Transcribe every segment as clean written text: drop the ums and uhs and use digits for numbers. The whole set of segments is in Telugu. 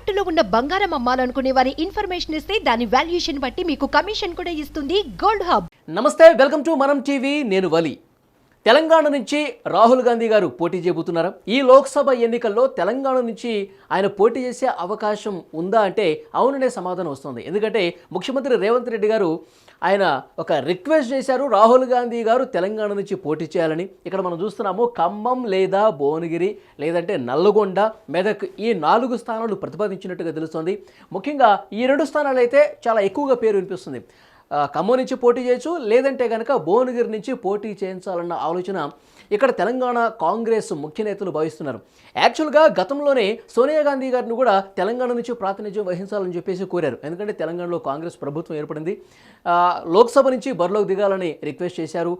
తాకట్టులో ఉన్న బంగారం అమ్మాలనుకునే వారి ఇన్ఫర్మేషన్ ఇస్తే దాని వాల్యుయేషన్ బట్టి మీకు కమిషన్ కూడా ఇస్తుంది గోల్డ్ హబ్. నమస్తే, వెల్కమ్ టు మనం టీవీ. నేను వలి. తెలంగాణ నుంచి రాహుల్ గాంధీ గారు పోటీ చేయబోతున్నారు. ఈ లోక్సభ ఎన్నికల్లో తెలంగాణ నుంచి ఆయన పోటీ చేసే అవకాశం ఉందా అంటే అవుననే సమాధానం వస్తుంది. ఎందుకంటే ముఖ్యమంత్రి రేవంత్ రెడ్డి గారు ఆయన ఒక రిక్వెస్ట్ చేశారు, రాహుల్ గాంధీ గారు తెలంగాణ నుంచి పోటీ చేయాలని. ఇక్కడ మనం చూస్తున్నాము, ఖమ్మం లేదా భువనగిరి లేదంటే నల్లగొండ, మెదక్ ఈ 4 స్థానాలు ప్రతిపాదించినట్టుగా తెలుస్తుంది. ముఖ్యంగా ఈ 2 స్థానాలు అయితే చాలా ఎక్కువగా పేరు వినిపిస్తుంది. ఖమ్మం నుంచి పోటీ చేయొచ్చు, లేదంటే కనుక భువనగిరి నుంచి పోటీ చేయించాలన్న ఆలోచన ఇక్కడ తెలంగాణ కాంగ్రెస్ ముఖ్య నేతలు భావిస్తున్నారు. యాక్చువల్గా గతంలోనే సోనియా గాంధీ గారిని కూడా తెలంగాణ నుంచి ప్రాతినిధ్యం వహించాలని చెప్పేసి కోరారు. ఎందుకంటే తెలంగాణలో కాంగ్రెస్ ప్రభుత్వం ఏర్పడింది. లోక్సభ నుంచి బరిలోకి దిగాలని రిక్వెస్ట్ చేశారు.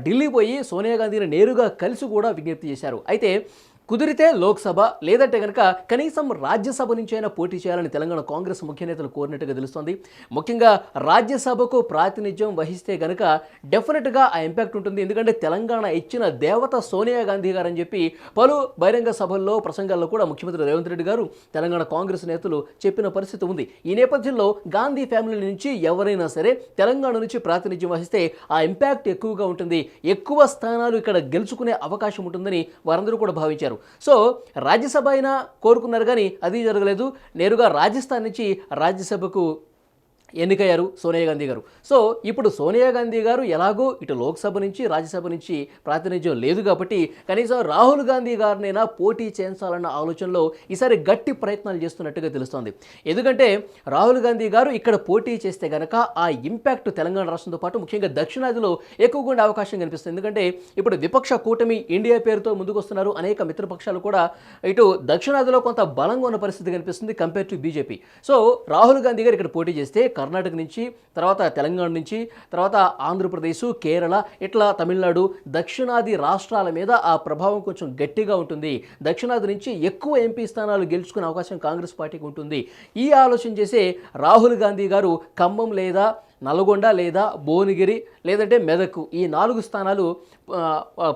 ఢిల్లీ పోయి సోనియా గాంధీని నేరుగా కలిసి కూడా విజ్ఞప్తి చేశారు. అయితే కుదిరితే లోక్సభ లేదంటే కనుక కనీసం రాజ్యసభ నుంచి అయినా పోటీ చేయాలని తెలంగాణ కాంగ్రెస్ ముఖ్య నేతలు కోరినట్టుగా తెలుస్తోంది. ముఖ్యంగా రాజ్యసభకు ప్రాతినిధ్యం వహిస్తే కనుక డెఫినెట్గా ఆ ఇంపాక్ట్ ఉంటుంది. ఎందుకంటే తెలంగాణ ఇచ్చిన దేవత సోనియా గాంధీ గారు అని చెప్పి పలు బహిరంగ సభల్లో ప్రసంగాల్లో కూడా ముఖ్యమంత్రి రేవంత్ రెడ్డి గారు తెలంగాణ కాంగ్రెస్ నేతలు చెప్పిన పరిస్థితి ఉంది. ఈ నేపథ్యంలో గాంధీ ఫ్యామిలీ నుంచి ఎవరైనా సరే తెలంగాణ నుంచి ప్రాతినిధ్యం వహిస్తే ఆ ఇంపాక్ట్ ఎక్కువగా ఉంటుంది, ఎక్కువ స్థానాలు ఇక్కడ గెలుచుకునే అవకాశం ఉంటుందని వారందరూ కూడా భావించారు. సో రాజ్యసభ అయినా కోరుకున్నారు, కానీ అది జరగలేదు. నేరుగా రాజస్థాన్ నుంచి రాజ్యసభకు ఎన్నికయ్యారు సోనియా గాంధీ గారు. సో ఇప్పుడు సోనియా గాంధీ గారు ఎలాగో ఇటు లోక్సభ నుంచి రాజ్యసభ నుంచి ప్రాతినిధ్యం లేదు కాబట్టి కనీసం రాహుల్ గాంధీ గారినైనా పోటీ చేయించాలన్న ఆలోచనలో ఈసారి గట్టి ప్రయత్నాలు చేస్తున్నట్టుగా తెలుస్తోంది. ఎందుకంటే రాహుల్ గాంధీ గారు ఇక్కడ పోటీ చేస్తే కనుక ఆ ఇంపాక్ట్ తెలంగాణ రాష్ట్రంతో పాటు ముఖ్యంగా దక్షిణాదిలో ఎక్కువగా ఉండే అవకాశం కనిపిస్తుంది. ఎందుకంటే ఇప్పుడు విపక్ష కూటమి ఇండియా పేరుతో ముందుకు వస్తున్నారు. అనేక మిత్రపక్షాలు కూడా ఇటు దక్షిణాదిలో కొంత బలంగా ఉన్న పరిస్థితి కనిపిస్తుంది compare to BJP. So Rahul Gandhi గారు ఇక్కడ పోటీ చేస్తే కర్ణాటక నుంచి, తర్వాత తెలంగాణ నుంచి, తర్వాత ఆంధ్రప్రదేశ్, కేరళ, ఇట్లా తమిళనాడు దక్షిణాది రాష్ట్రాల మీద ఆ ప్రభావం కొంచెం గట్టిగా ఉంటుంది. దక్షిణాది నుంచి ఎక్కువ ఎంపీ స్థానాలు గెలుచుకునే అవకాశం కాంగ్రెస్ పార్టీకి ఉంటుంది. ఈ ఆలోచన చేసే రాహుల్ గాంధీ గారు ఖమ్మం లేదా నల్గొండ లేదా భువనగిరి లేదంటే మెదక్ ఈ 4 స్థానాలు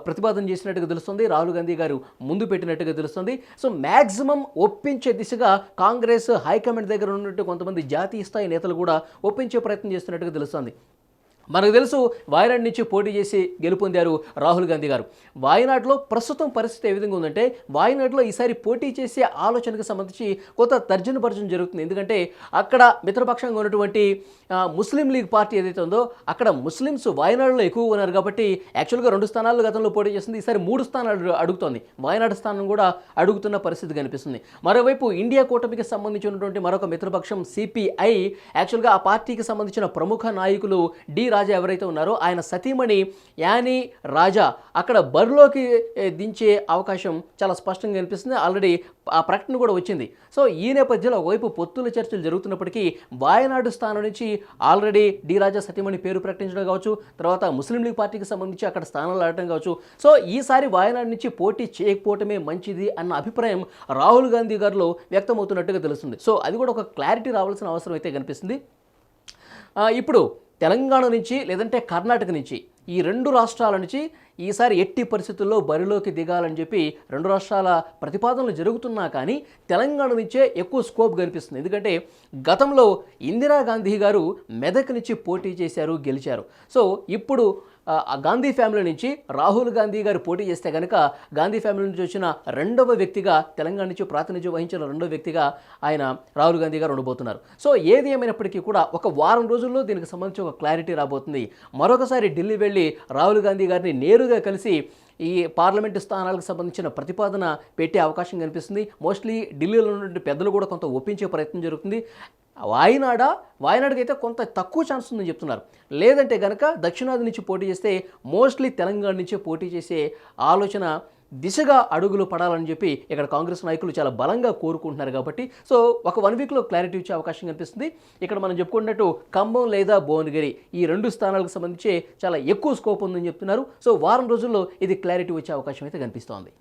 ప్రతిపాదన చేసినట్టుగా తెలుస్తుంది. రాహుల్ గాంధీ గారు ముందు పెట్టినట్టుగా తెలుస్తుంది. సో మ్యాక్సిమం ఒప్పించే దిశగా కాంగ్రెస్ హైకమాండ్ దగ్గర ఉన్నట్టు కొంతమంది జాతీయ స్థాయి నేతలు కూడా ఒప్పించే ప్రయత్నం చేస్తున్నట్టుగా తెలుస్తుంది. మనకు తెలుసు, వాయనాడ్ నుంచి పోటీ చేసి గెలుపొందారు రాహుల్ గాంధీ గారు. వాయనాడ్లో ప్రస్తుతం పరిస్థితి ఏ విధంగా ఉందంటే, వాయనాడ్లో ఈసారి పోటీ చేసే ఆలోచనకు సంబంధించి కొంత తర్జన భర్జన జరుగుతుంది. ఎందుకంటే అక్కడ మిత్రపక్షంగా ఉన్నటువంటి ముస్లిం లీగ్ పార్టీ ఏదైతే ఉందో అక్కడ ముస్లిమ్స్ వాయనాడులో ఎక్కువ ఉన్నారు కాబట్టి యాక్చువల్గా 2 స్థానాలు గతంలో పోటీ చేస్తుంది. ఈసారి 3 స్థానాలు అడుగుతోంది. వాయనాడు స్థానం కూడా అడుగుతున్న పరిస్థితి కనిపిస్తుంది. మరోవైపు ఇండియా కూటమికి సంబంధించినటువంటి మరొక మిత్రపక్షం సిపిఐ, యాక్చువల్గా ఆ పార్టీకి సంబంధించిన ప్రముఖ నాయకులు డి రాజా ఎవరైతే ఉన్నారో ఆయన సతీమణి యానీ రాజా అక్కడ బరిలోకి దించే అవకాశం చాలా స్పష్టంగా కనిపిస్తుంది. ఆల్రెడీ ఆ ప్రకటన కూడా వచ్చింది. సో ఈ నేపథ్యంలో ఒకవైపు పొత్తుల చర్చలు జరుగుతున్నప్పటికీ వాయనాడు స్థానం నుంచి ఆల్రెడీ డి రాజా సతీమణి పేరు ప్రకటించడం కావచ్చు, తర్వాత ముస్లిం లీగ్ పార్టీకి సంబంధించి అక్కడ స్థానాలు ఆడటం కావచ్చు. సో ఈసారి వాయనాడు నుంచి పోటీ చేయకపోవటమే మంచిది అన్న అభిప్రాయం రాహుల్ గాంధీ గారిలో వ్యక్తమవుతున్నట్టుగా తెలుస్తుంది. సో అది కూడా ఒక క్లారిటీ రావాల్సిన అవసరం అయితే కనిపిస్తుంది. ఇప్పుడు తెలంగాణ నుంచి లేదంటే కర్ణాటక నుంచి ఈ 2 రాష్ట్రాల నుంచి ఈసారి ఎట్టి పరిస్థితుల్లో బరిలోకి దిగాలని చెప్పి 2 రాష్ట్రాల ప్రతిపాదనలు జరుగుతున్నా కానీ తెలంగాణ నుంచే ఎక్కువ స్కోప్ కనిపిస్తుంది. ఎందుకంటే గతంలో ఇందిరాగాంధీ గారు మెదక్ నుంచి పోటీ చేశారు, గెలిచారు. సో ఇప్పుడు గాంధీ ఫ్యామిలీ నుంచి రాహుల్ గాంధీ గారు పోటీ చేస్తే కనుక గాంధీ ఫ్యామిలీ నుంచి వచ్చిన 2వ వ్యక్తిగా, తెలంగాణ నుంచి ప్రాతినిధ్యం వహించిన 2వ వ్యక్తిగా ఆయన రాహుల్ గాంధీ గారు ఉండబోతున్నారు. సో ఏది ఏమైనప్పటికీ కూడా ఒక వారం రోజుల్లో దీనికి సంబంధించి ఒక క్లారిటీ రాబోతుంది. మరొకసారి ఢిల్లీ వెళ్ళి రాహుల్ గాంధీ గారిని నేరుగా కలిసి ఈ పార్లమెంటు స్థానాలకు సంబంధించిన ప్రతిపాదన పెట్టే అవకాశం కనిపిస్తుంది. మోస్ట్లీ ఢిల్లీలో ఉన్నటువంటి పెద్దలు కూడా కొంత ఒప్పించే ప్రయత్నం జరుగుతుంది. వాయనాడుకి అయితే కొంత తక్కువ ఛాన్స్ ఉందని చెప్తున్నారు. లేదంటే కనుక దక్షిణాది నుంచి పోటీ చేస్తే మోస్ట్లీ తెలంగాణ నుంచే పోటీ చేసే ఆలోచన దిశగా అడుగులు పడాలని చెప్పి ఇక్కడ కాంగ్రెస్ నాయకులు చాలా బలంగా కోరుకుంటున్నారు. కాబట్టి సో ఒక 1 వీక్లో క్లారిటీ వచ్చే అవకాశం కనిపిస్తుంది. ఇక్కడ మనం చెప్పుకున్నట్టు ఖమ్మం లేదా భువనగిరి ఈ 2 స్థానాలకు సంబంధించి చాలా ఎక్కువ స్కోప్ ఉందని చెప్తున్నారు. సో వారం రోజుల్లో ఇది క్లారిటీ వచ్చే అవకాశం అయితే కనిపిస్తోంది.